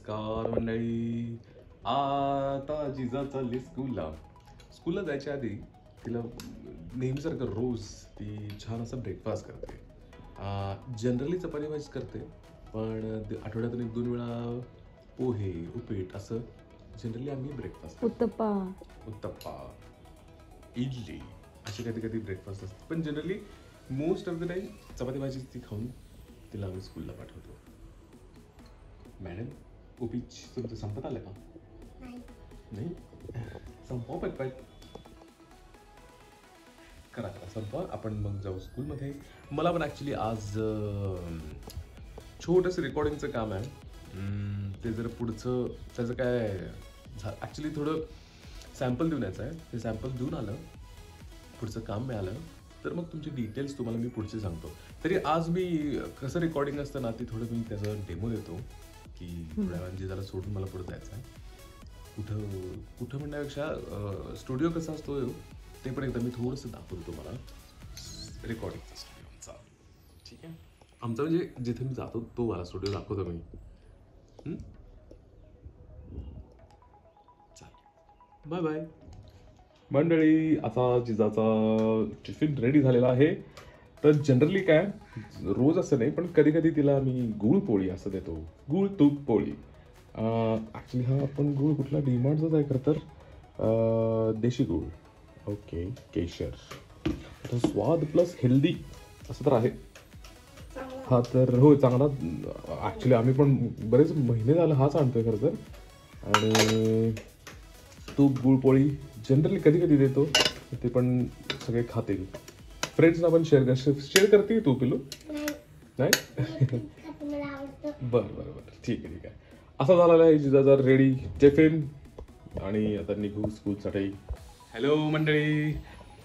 नमस्कार मंडळी. आता जिजा चालली स्कूलला जायच्या आधी तिला नेहमीसारखं रोज ती छान असा ब्रेकफास्ट करते. जनरली चपाती भाजीच करते, पण आठवड्यातून 1-2 वेळा पोहे उपीट असं जनरली आम्ही ब्रेकफास्ट. उत्तप्पा इडली अशी कधी कधी ब्रेकफास्ट असते, पण generally most of the time चपाती भाजी ती खाऊन तिला आम्ही स्कूलला पाठवतो. मॅडम, उपीट तुमचं संपत आलं का? नाही संपवा पटपट. करा संपवा, आपण मग जाऊ स्कूलमध्ये. मला पण ॲक्च्युली आज छोटंसं रेकॉर्डिंगचं काम आहे. ते जर पुढचं त्याचं काय ॲक्च्युली थोडं सॅम्पल देऊन यायचं आहे. ते सॅम्पल देऊन आलं, पुढचं काम मिळालं तर मग तुमची डिटेल्स तुम्हाला मी पुढचे सांगतो. तरी आज मी कसं रेकॉर्डिंग असतं ना, ती थोडं मी त्याचा डेमो देतो की थोड्या वेळाने जरा सोडून मला पुढे जायचं आहे. कुठं म्हणण्यापेक्षा स्टुडिओ कसा असतो ते पण एकदा मी थोडंसं दाखवतो तुम्हाला. रेकॉर्डिंगचा स्टुडिओ आमचा, ठीक आहे. आमचा म्हणजे जिथे मी जातो तो वाला स्टुडिओ दाखवतो मी. चालेल, बाय बाय मंडळी. आता जिजाचा टिफिन रेडी झालेला आहे. तर जनरली काय रोज असं नाही, पण कधी कधी तिला मी गूळ पोळी असं देतो. गूळ तूप पोळी. ॲक्च्युली हा आपण गूळ कुठला डीमार्टचाच आहे खरं तर. देशी गूळ, ओके. केशर, आता स्वाद प्लस हेल्दी असं तर आहे हा. तर हो, चांगला. ॲक्च्युली आम्ही पण बरेच महिने झालं हाच आणतोय खरं तर. आणि तूप गूळ पोळी जनरली कधी कधी देतो, ते पण सगळे खातील. फ्रेंड्सना पण शेअर करते तू पिलू? नाही बरं बरं बरं, ठीक आहे ठीक आहे. असा झालेला आहे जिजाचा रेडी टिफिन. आणि आता निघू स्कूलसाठी. हॅलो मंडळी,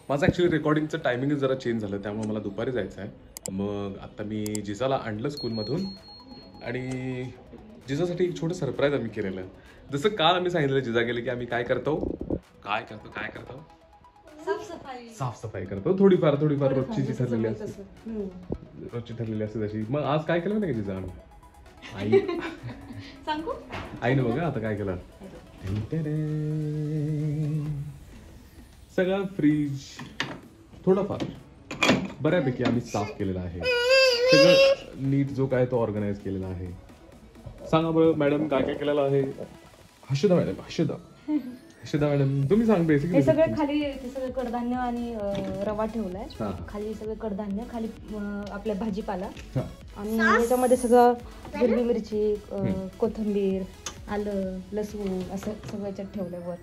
माझं ॲक्च्युली रेकॉर्डिंगचं टायमिंग जरा चेंज झालं, त्यामुळे मला दुपारी जायचं आहे. मग आता मी जिजाला आणलं स्कूलमधून आणि जिजासाठी एक छोटं सरप्राईज आम्ही केलेलं. जसं काल आम्ही सांगितलं जिजा गेले की आम्ही काय करतो साफसफाई करतो. थोडीफार रोजची जी ठरलेली असते तशी. मग आज काय केलं नाही का जिजा आम्ही? आईनं बघा आता काय केलं. सगळं फ्रीज थोडंफार बऱ्यापैकी आम्ही साफ केलेला आहे. सगळं नीट जो काय तो ऑर्गनाइज केलेला आहे. सांगा बरं मॅडम काय काय केलेलं आहे? हर्षदा मॅडम तुम्ही सांग. बेसिक हे सगळे खाली ते सगळे कडधान्य आणि रवा ठेवलाय. खाली सगळे कडधान्य, खाली आपल्या भाजीपाला, आणि याच्यामध्ये सगळं हिरवी मिरची, कोथिंबीर, आलं, लसूण असं सगळं याच्यात ठेवलंय वर.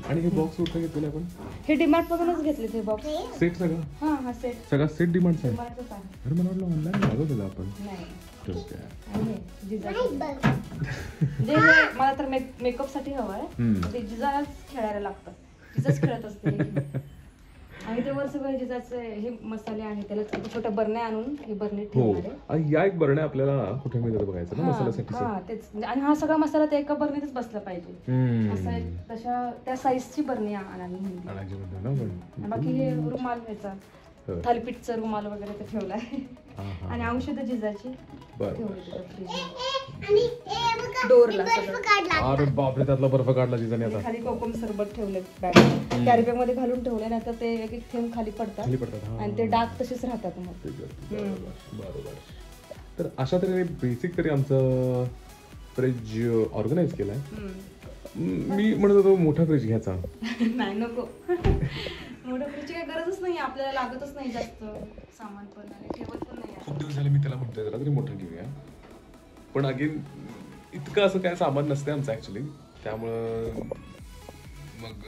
आणि हे बॉक्स कुठे घेतले आपण? हे डीमार्ट मधूनच घेतले ते बॉक्स. सेट सगळं? हा सेट सगळा सेट डीमार्टचा आहे. डीमार्टचाच आहे. अरे मला वाटलं ऑनलाईन मागवलेलं आपण. नाही, ठीक आहे. जे मला तर मेकअप साठी हवंय, ते जिजालाच खेळायला लागतं. जिजाच खेळत असते. आणि ते वर सगळं जिजाचे हे मसाले आहेत, त्याला छोट्या बरण्या आणून हे बरणी ठेवणार आहे. या एक बरण्या आपल्याला कुठे मिळतात बघायचं ना मसाल्यासाठी. हा तेच. आणि हा सगळा मसाला त्या एका बरणीतच बसला पाहिजे असं. तशा त्या साईजची बरणी आणायची. बाकी हे रुमाल ह्याचा थालीपीठचा रुमाल वगैरे ते ठेवलाय. आणि औषधं जिजाची डोरला. अरे बापरे, त्यातला बर्फ काढला जिजाने आता. खाली कोकम सरबत ठेवले बॅग, कॅरी बॅग मध्ये घालून ठेवले, नाही तर ते एक एक थेंब खाली पडतात आणि ते डाग तसेच राहतात मग. बरोबर. तर अशा तऱ्हेने बेसिक तरी आमचं फ्रीज ऑर्गनाइज केलाय. मी म्हणत होतो मोठा फ्रीज घ्यायचा. नाही, नको. मोठ्या फ्रीजची काही गरजच नाही, आपल्याला लागतच नाही जास्त सामान, पण आणि ठेवत पण नाही. खूप दिवस झाले मी त्याला म्हणतोय जरा तरी मोठं घेऊया, पण अगेन इतकं असं काय सामान नसते आमचं ऍक्च्युली. त्यामुळं मग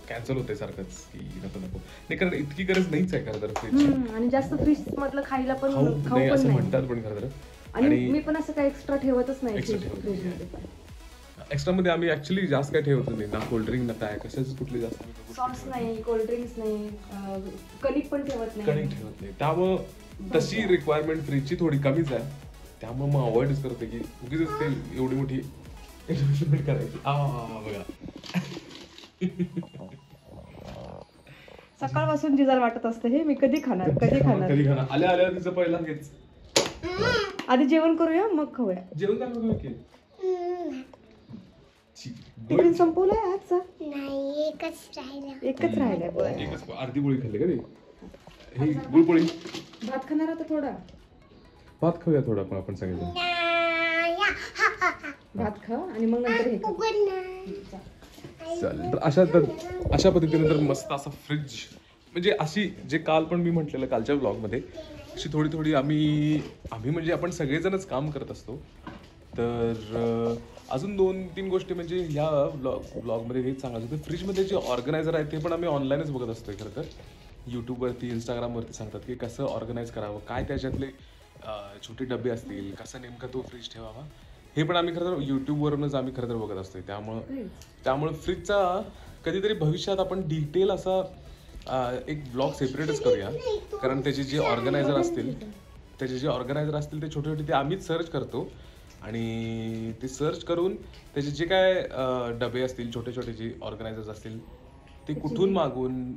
कॅन्सल होते सारखंच की नको नाही, कारण इतकी गरज नाहीच आहे खरं तर फ्रीज. आणि जास्त फ्रीज मधलं खायला पण नाही असं म्हणतात पण खरं तर. आणि मी पण असं काय एक्स्ट्रा ठेवतच नाही एक्स्ट्रा मध्ये. आम्ही ऍक्च्युली जास्त काय ठेवत नाही ना, कोल्ड्रिंक ना काय कशाच कुठली जास्त सॉस नाही, कोल्ड्रिंक्स नाही, कणिक पण ठेवत नाही. त्यामुळं तशी रिक्वायरमेंट फ्रीजची थोडी कमीच आहे. त्यामुळे मग अवॉइडच करते की उगीच ते एवढी मोठी इन्व्हेस्टमेंट करायची. बघा सकाळपासून जिजाला वाटत असते हे मी कधी खाणार. आल्या तिचं पहिला हेच. आधी जेवण करूया मग खाऊया. जेवण काय करूया की टिफिन संपवलाय आजचा? नाही, एकच राहिला. एकच राहिलाय. बरं. एकच अर्धी पोळी खाल्ली का ते? ही गुळपोळी. भात खाणार आता थोडा? भात खाऊया थोडा पण आपण सांगितलं. भात खा आणि मग नंतर हे खा. चालेल. तर अशा पद्धतीने तर मस्त असा फ्रीज, म्हणजे अशी जे काल पण मी म्हटलेलं कालच्या व्लॉगमध्ये, अशी थोडी थोडी आम्ही म्हणजे आपण सगळेजणच काम करत असतो. तर अजून 2-3 गोष्टी म्हणजे ह्या व्लॉगमध्ये हेच सांगायचं होतं. फ्रीजमध्ये जे ऑर्गनायझर आहे ते पण आम्ही ऑनलाईनच बघत असतो. खरं तर यूट्यूबवरती, इंस्टाग्रामवरती सांगतात की कसं ऑर्गनाईज करावं, काय त्याच्यातले छोटे डबे असतील, कसा नेमका तो फ्रीज ठेवावा, हे पण आम्ही खरं तर यूट्यूबवरूनच आम्ही खरं तर बघत असतो. त्यामुळं फ्रीजचा कधीतरी भविष्यात आपण डिटेल असा एक ब्लॉग सेपरेटच करूया. कारण त्याचे जे ऑर्गनायझर असतील ते छोटे छोटे ते आम्हीच सर्च करतो आणि ते सर्च करून त्याचे जे काय डबे असतील, छोटे छोटे जे ऑर्गनायझर्स असतील ते कुठून मागवून,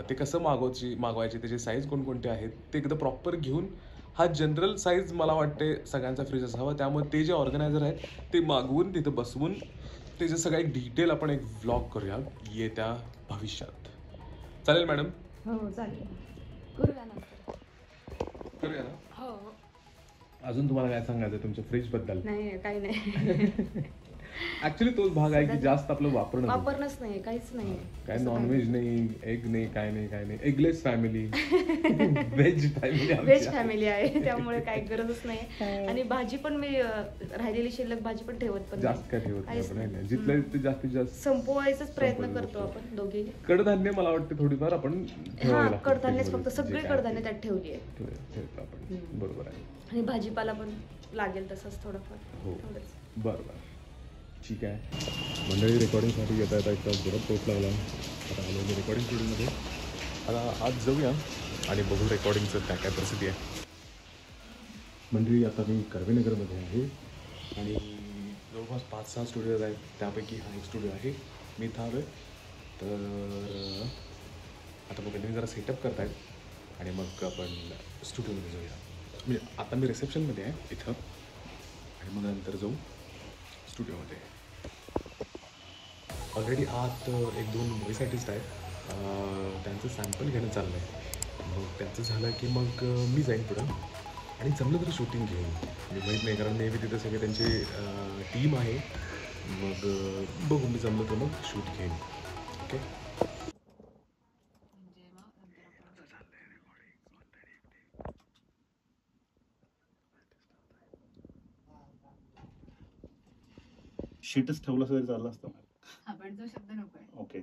ते कसं मागवायचे, त्याचे साईज कोणकोणते आहेत ते एकदा प्रॉपर घेऊन, हा जनरल साईज मला वाटते सगळ्यांचा फ्रीज असावा. त्यामुळे ते जे ऑर्गनायझर आहेत ते मागवून तिथं बसवून त्याचं सगळं एक डिटेल आपण एक व्लॉग करूया येत्या भविष्यात. चालेल मॅडम? हो चालेल, करूया ना. हो. अजून तुम्हाला काय सांगायचं तुमच्या फ्रीज बद्दल? नाही, काही नाही. ऍक्च्युली तोच भाग आहे की जास्त आपलं वापरणच नाही, काहीच नाही. काय नॉनव्हेज नाही, एग नाही, काय नाही. एगलेस फॅमिली, व्हेज फॅमिली आहे, त्यामुळे काही गरजच नाही. आणि भाजी पण मी राहिलेली शिल्लक भाजी पण ठेवत पण जास्त काय ठेवत नाही. जिथलं ते जास्तीत जास्त संपवायचाच प्रयत्न करतो आपण दोघे. कडधान्य मला वाटतं थोडीफार आपण कडधान्यच फक्त, सगळे कडधान्य त्यात ठेवली आहे आपण. बरोबर आहे. आणि भाजीपाला पण लागेल तसंच थोडंफार. हो, बरं. ठीक आहे मंडळी, रेकॉर्डिंगसाठी येता इतका जोरात पोट लागला. आता आलो मी रेकॉर्डिंग स्टुडिओमध्ये. आता आज जाऊया आणि बघू रेकॉर्डिंगचं काय काय परिस्थिती आहे. मंडळी, आता मी कर्वेनगरमध्ये आहे आणि जवळपास 5-6 स्टुडिओज आहेत. त्यापैकी हा एक स्टुडिओ आहे, मी इथं आलो आहे. तर आता बघा तुम्ही जरा सेटअप करतायत आणि मग आपण स्टुडिओमध्ये जाऊया. म्हणजे आता मी रिसेप्शनमध्ये आहे इथं आणि मग नंतर जाऊ स्टुडिओमध्ये. ऑलरेडी आत 1-2 व्हॉइस आर्टिस्ट आहेत, त्यांचं सॅम्पल घेणं चाललं आहे. मग त्यांचं झालं की मग मी जाईन पुढं आणि जमलं तर शूटिंग घेईन. मी माहीत नाही, कारण नेहमी तिथं सगळे त्यांची टीम आहे. मग बघू, मी जमलं तर मग शूट घेईन. ओके. शीटच ठेवलं तरी चाललं असतं. आपण जो शब्द नकोय. ओके.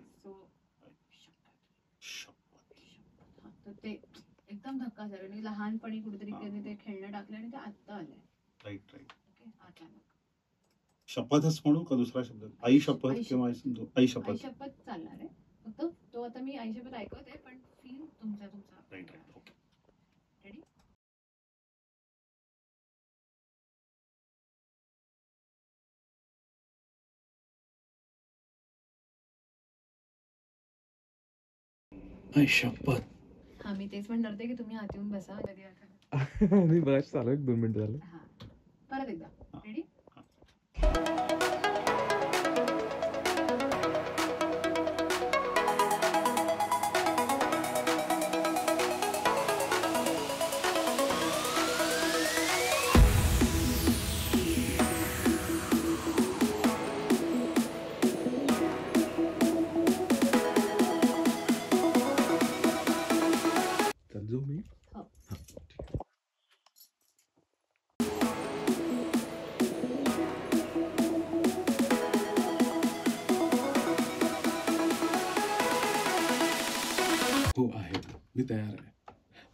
सो तर ते एकदम धक्का झाला आणि लहानपणी कुठेतरी त्यांनी ते खेळणं टाकलं आणि ते आत्ता आलंय. राईट. ओके, अचानक. शपथच म्हणू का दुसरा शब्द? आई शपथ किंवा आई शपथ चालणार आहे. फक्त तो आता मी आई शपथ ऐकवते, पण फील तुमचा. राईट. ओके. रेडी? आई शपथ. हा, मी तेच म्हणणार होते की तुम्ही आत येऊन बसा. कधी आता मी बघायचं चालू 1-2 मिनिटं झालं. हा, परत एकदा. रेडी? जाऊ मी. हो. हो आहे, मी तयार आहे.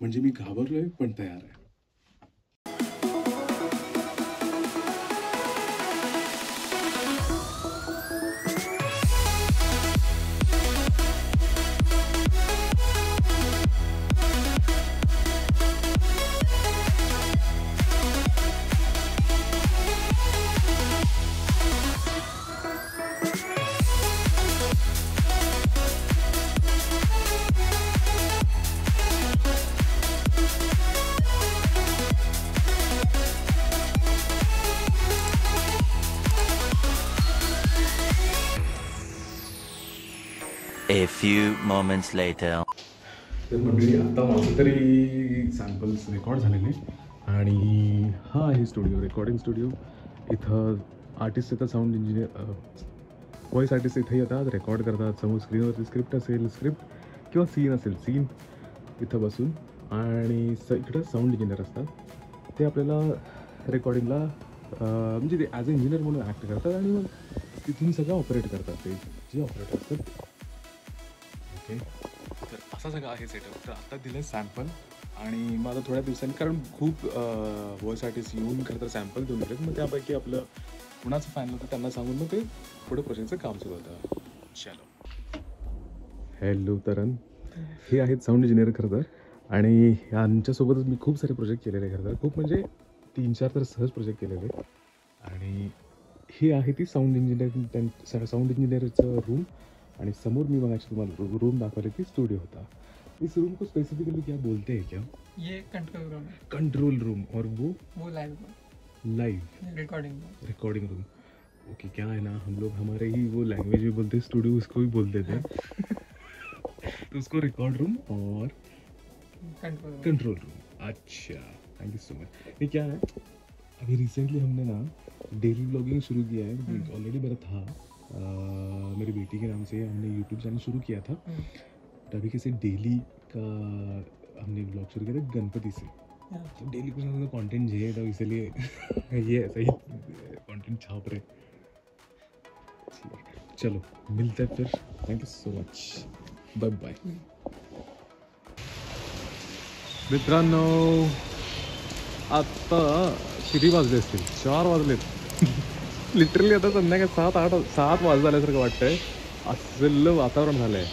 म्हणजे मी घाबरलोय पण तयार आहे. A few moments later. तर मंडळी आता माझं तरी सॅम्पल्स रेकॉर्ड झालेले आणि हा आहे स्टुडिओ, रेकॉर्डिंग स्टुडिओ. इथं आर्टिस्ट येतात, साऊंड इंजिनियर, व्हॉईस आर्टिस्ट इथे येतात, रेकॉर्ड करतात. समोर स्क्रीनवरती स्क्रिप्ट असेल, स्क्रिप्ट किंवा सीन असेल, सीन इथं बसून. आणि इकडं साऊंड इंजिनियर असतात, ते आपल्याला रेकॉर्डिंगला म्हणजे ते ॲज अ इंजिनियर म्हणून ॲक्ट करतात आणि मग तिथून सगळं ऑपरेट करतात. ते जे ऑपरेटर असतात. ओके, तर असा सगळं आहे सेटअप. तर आता दिलं सॅम्पल आणि मला थोड्या दिवसांनी, कारण खूप व्हॉईस आर्टिस्ट येऊन खरं तर सॅम्पल देऊन गेलेत, मग त्यापैकी आपलं कुणाचं फायनल होतं त्यांना सांगून मग ते पुढे प्रोजेक्टचं काम सुरू होतं. चलो, हॅलो तरण, हे आहेत साऊंड इंजिनियर खरं तर. आणि यांच्यासोबतच मी खूप सारे प्रोजेक्ट केलेले खरं तर, खूप म्हणजे 3-4 तर सहज प्रोजेक्ट केलेले. आणि हे आहे ती साऊंड इंजिनियरचं रूम. आणि समोर मी बघायची तुम्हाला रूम दाखवले की स्टुडिओ होता. इस रूम को स्पेसिफिकली क्या बोलते हैं क्या? ये कंट्रोल रूम है। Control room. और वो लाइव रिकॉर्डिंग रूम. ओके, क्या है ना, हम लोग हमारे ही वो लैंग्वेज में बोलते हैं, स्टूडियो उसको भी बोल देते हैं. तो उसको रिकॉर्ड रूम और कंट्रोल रूम. अच्छा, थैंक यू सो मच. ये क्या है, अभी रिसेंटली हमने ना डेली ब्लॉगिंग शुरू किया है. ऑलरेडी मेरा था, मेरी बेटी के नाम से हमने यूट्यूब चैनल शुरू किया था. तो अभी कैसे डेली का हमने ब्लॉग शुरू किया था गणपति से. तो डेली कुछ ना कुछ कंटेंट चाहिए, तो इसलिए ये ऐसा ही कंटेंट छाप रहे. चलो मिलते हैं फिर. Thank you so much, bye bye. मित्रांनो, आता किती वाजले असतील? 4 वाजलेत. लिटरली आता संध्याकाळी 7 वाजता आल्यासारखं वाटतंय. असलं वातावरण झालं आहे.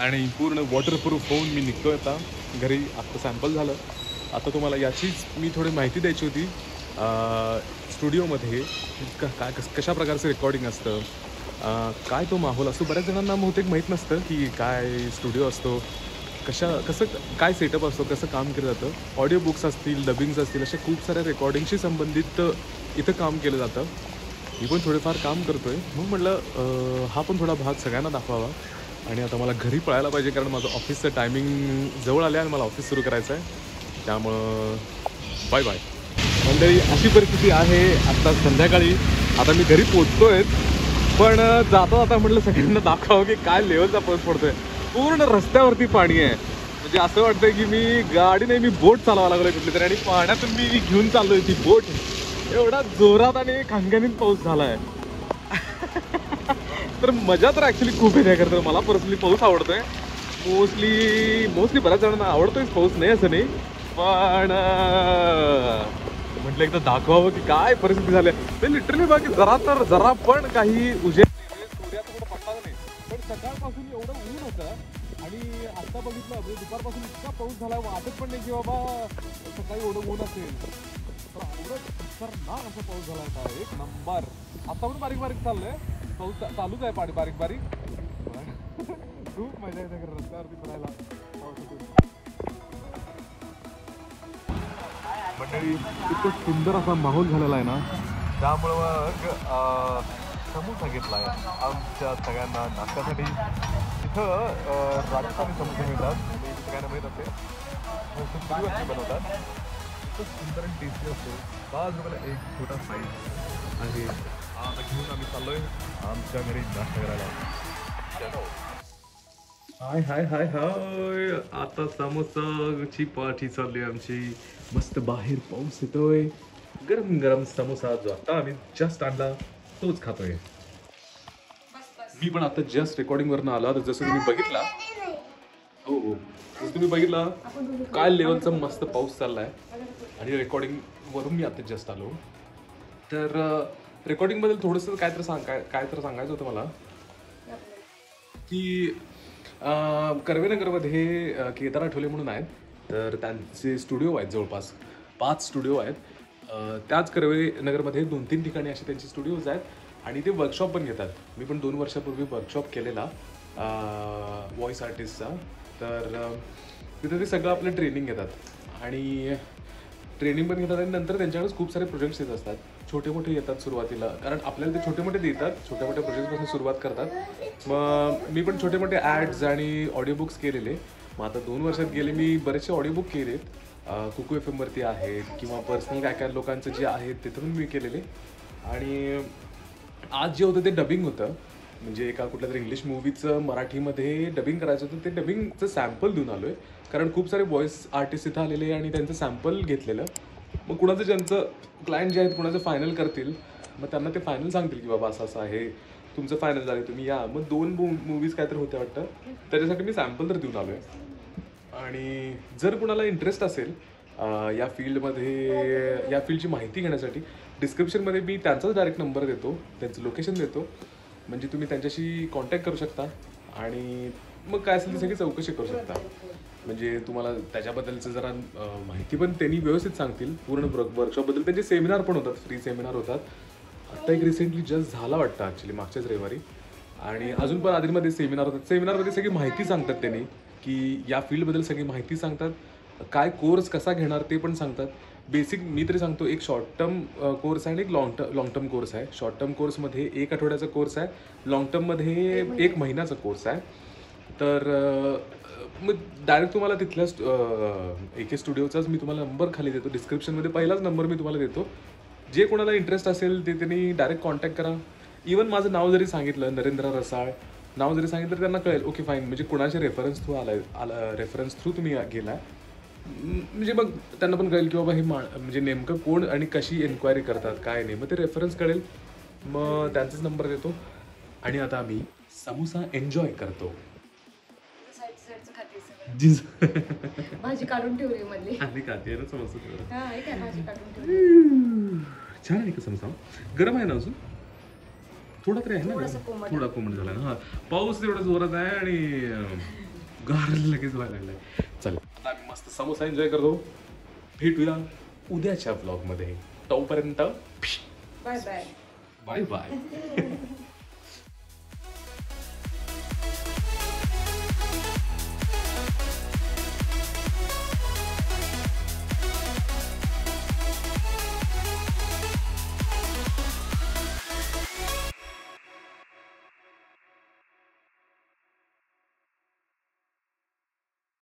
आणि पूर्ण वॉटरप्रूफ होऊन मी निघतो आता घरी. आत्ता सॅम्पल झालं. आता तुम्हाला याचीच मी थोडी माहिती द्यायची होती. स्टुडिओमध्ये कशा प्रकारचं रेकॉर्डिंग असतं, काय तो माहोल असतो. बऱ्याच जणांना बहुतेक माहीत नसतं की काय स्टुडिओ असतो, कसं काय सेटअप असतो, कसं काम केलं जातं. ऑडिओ बुक्स असतील, डबिंग्स असतील, अशा खूप साऱ्या रेकॉर्डिंगशी संबंधित इथं काम केलं जातं. मी पण थोडेफार काम करतो आहे, मग म्हटलं हा पण थोडा भाग सगळ्यांना दाखवावा. आणि आता मला घरी पळायला पाहिजे, कारण माझं ऑफिसचं टायमिंग जवळ आलं आहे आणि मला ऑफिस सुरू करायचं आहे. त्यामुळं बाय बाय. मंडळी, अशी परिस्थिती आहे आत्ता संध्याकाळी. आता मी घरी पोचतो आहे, पण जाता जाता म्हटलं सगळ्यांना दाखवावं की काय लेवलचा पाऊस पडतोय. पूर्ण रस्त्यावरती पाणी आहे. म्हणजे असं वाटतंय की मी गाडी नाही, मी बोट चालवायला लागलोय कुठली तरी, आणि पाण्यातून मी घेऊन चाललोय ती बोट. एवढा जोरात आणि खांगानीत पाऊस झाला आहे. तर मजा तर ॲक्च्युली खूप येते. खरं तर मला पर्सनली पाऊस आवडतोय. मोस्टली बऱ्याच जणांना आवडतोय पाऊस, नाही असं नाही, पण म्हटलं एकदा दाखवावं की काय परिस्थिती झाली आहे. ते लिटरली बाकी जरा पण काही उजेड नाही, सूर्याचा कुठं पडला नाही. पण सकाळपासून एवढं ऊन होतं आणि आता बघितलं म्हणजे दुपारपासून इतका पाऊस झाला, वाटत पण नाही की बाबा सकाळी एवढं ऊन असेल. तर एवढं खतरनाक असा पाऊस झाला होता, एक नंबर. आता पण बारीक बारीक चाललंय, पाऊस चालूच आहे बारीक बारीक. खूप मजा येते खरं रस्त्यावरती फिरायला पावसातून. मंडळी, इतकं सुंदर असा माहोल झालेला आहे ना, त्यामुळं मग समोसा घेतला आहे आमच्या सगळ्यांना नाश्त्यासाठी. इथं राजस्थानी समोसे मिळतात, सगळ्यांना माहीत असेल, खूप दिवस बनवतात. खूप सुंदर आणि टेस्टी असतो. 5 रुपयाला एक छोटा साईज आहे. आता घेऊन आम्ही चाललोय आमच्या घरी नाश्ता करायला. हाय हाय हाय हाय. आता समोसाची पार्टी चालली आमची. मस्त बाहेर पाऊस येतोय, गरम गरम समोसा जो आता आम्ही जस्ट आणला तोच खातोय. मी पण आता जस्ट रेकॉर्डिंगवरनं आला. तर जसं तुम्ही बघितला, हो जसं तुम्ही बघितला काय लेवलचा मस्त पाऊस चाललाय. आणि रेकॉर्डिंगवरून मी आता जस्ट आलो. तर रेकॉर्डिंगबद्दल थोडंसं काय तर सांगायचं होतं मला की कर्वेनगरमध्ये केदार आठवले म्हणून आहेत. तर त्यांचे स्टुडिओ आहेत, जवळपास 5 स्टुडिओ आहेत. त्याच कर्वेनगरमध्ये 2-3 ठिकाणी असे त्यांचे स्टुडिओज आहेत. आणि ते वर्कशॉप पण घेतात. मी पण 2 वर्षापूर्वी वर्कशॉप केलेला व्हॉईस आर्टिस्टचा. तर तिथे ते सगळं आपलं ट्रेनिंग घेतात. आणि ट्रेनिंग पण घेतात आणि नंतर त्यांच्याकडे खूप सारे प्रोजेक्ट्स येत असतात. छोटे मोठे येतात सुरुवातीला, कारण आपल्याला ते छोटे मोठे देतात, छोट्या मोठ्या प्रोजेक्टपासून सुरुवात करतात. मग मी पण छोटे मोठे ॲड्स आणि ऑडिओ बुक्स केलेले. मग आता 2 वर्षात गेले मी बरेचसे ऑडिओ बुक केलेत. कुकू FM वरती आहेत किंवा पर्सनल काय काय लोकांचं जे आहेत तिथं पण मी केलेले. आणि आज जे होतं ते डबिंग होतं, म्हणजे एका कुठल्या तरी इंग्लिश मूवीचं मराठीमध्ये डबिंग करायचं होतं. ते डबिंगचं सॅम्पल देऊन आलो आहे, कारण खूप सारे व्हॉइस आर्टिस्ट इथं आलेले आणि त्यांचं सॅम्पल घेतलेलं. मग कुणाचं ज्यांचं क्लायंट जे आहेत कुणाचं फायनल करतील, मग त्यांना ते फायनल सांगतील की बाबा असं असं आहे, तुमचं फायनल झालं तुम्ही या. मग 2 मूवीज काय तर होत्या वाटतं, त्याच्यासाठी मी सॅम्पल तर देऊन आलो आहे. आणि जर कुणाला इंटरेस्ट असेल या फील्डमध्ये, या फील्डची माहिती घेण्यासाठी, डिस्क्रिप्शनमध्ये मी त्यांचाच डायरेक्ट नंबर देतो, त्यांचं लोकेशन देतो, म्हणजे तुम्ही त्यांच्याशी कॉन्टॅक्ट करू शकता आणि मग काय असेल ती सगळी चौकशी करू शकता. म्हणजे तुम्हाला त्याच्याबद्दलचं जरा माहिती पण त्यांनी व्यवस्थित सांगतील. पूर्ण वर्कशॉपबद्दल त्यांचे सेमिनार पण होतात, फ्री सेमिनार होतात. आत्ता एक रिसेंटली जस्ट झाला वाटतं ॲक्च्युली, मागच्याच रविवारी. आणि अजून पण आधीमध्ये सेमिनार होतात. सेमिनारमध्ये सगळी माहिती सांगतात त्यांनी, की या फील्डबद्दल सगळी माहिती सांगतात, काय कोर्स कसा घेणार ते पण सांगतात. बेसिक मी तरी सांगतो, एक शॉर्ट टर्म कोर्स आहे आणि एक लॉंग टर्म कोर्स आहे. शॉर्ट टर्म कोर्समध्ये 1 आठवड्याचा कोर्स आहे, लॉंग टर्ममध्ये 1 महिन्याचा कोर्स आहे. तर मग डायरेक्ट तुम्हाला तिथल्या AK स्टुडिओचाच मी तुम्हाला नंबर खाली देतो, डिस्क्रिप्शनमध्ये पहिलाच नंबर मी तुम्हाला देतो. जे कोणाला इंटरेस्ट असेल ते त्यांनी डायरेक्ट कॉन्टॅक्ट करा. इवन माझं नाव जरी सांगितलं, नरेंद्र रसाळ नाव जरी सांगितलं तर त्यांना कळेल, ओके फाईन, म्हणजे कोणाच्या रेफरन्स थ्रू तुम्ही गेलाय, म्हणजे मग त्यांना पण कळेल की बाबा हे म्हणजे नेमकं कोण आणि कशी एन्क्वायरी करतात काय नाही. मग ते रेफरन्स कळेल, मग त्यांचाच नंबर देतो. आणि आता आम्ही समोसा एन्जॉय करतो. भाजी काढून ठेवली मधली. आणि खाते ना समोसा. भाजी काढून ठेवली. छान आहे का समोसा? गरम आहे ना अजून? थोडा तरी आहे ना, थोडा कोमट झाला ना. हा, पाऊस तेवढा जोरात आहे आणि गार लगेच व्हायला लागलाय. चल आता आम्ही मस्त समोसा एन्जॉय करतो. भेटूया उद्याच्या ब्लॉगमध्ये. तोपर्यंत बाय बाय. Bye bye.